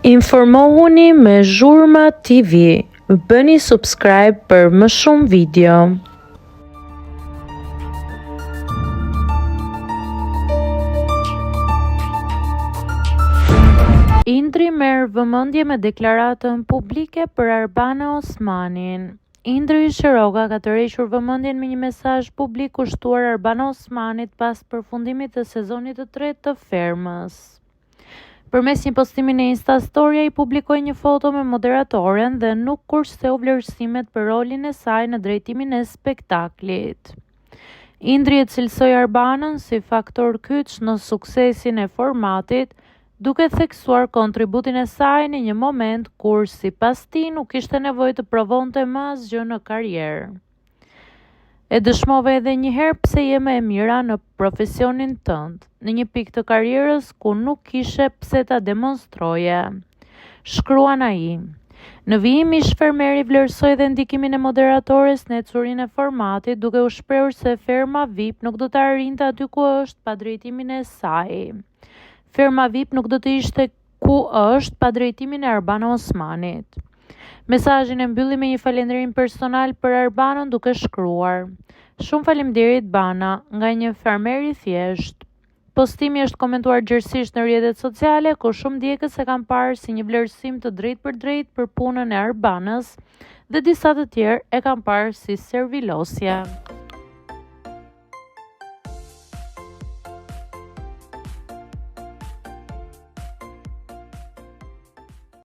Informohuni me Zhurma TV. Bëni subscribe për më shumë video. Indri merr vëmendje me deklaratën publike për Arbana Osmanin. Indri Shiroka ka tërhequr vëmendjen me një mesazh publik kushtuar Arbana Osmanit pas përfundimit të sezonit të tretë të Fermës. Përmes një postimi në Insta Story ai publikoi një foto me moderatoren dhe nuk kurtheu vlerësimet për rolin e saj në drejtimin e spektaklit. Indri e cilësoi Arbanën si faktor kyç në suksesin e formatit, duke theksuar kontributin e saj në një moment kur sipas tij nuk kishte nevojë të provonte më asgjë në karrierë. E dëshmove edhe një herë pse je më e mira në profesionin tënd, në një pikë të karrierës ku nuk kishe pse ta demonstraje, shkruan ai. Në vijim ish Fermeri vlerësoi dhe ndikimin e moderatores në ecurinë e formatit, duke u shprehur se Ferma VIP nuk do të arrinte aty ku është pa drejtimin e saj. Ferma VIP nuk do të ishte ku është pa drejtimin e Arbana Osmanit. Mesazhin e mbylli me një falënderim personal për Arbanën duke shkruar: "Shumë faleminderit Bana, nga një fermer i thjesht." Postimi është komentuar gjerësisht në rrjetet sociale, ku shumë ndjekës e kanë parë si një vlerësim të drejtë për punën e Arbanës dhe disa të tjerë e kanë parë si servilosje.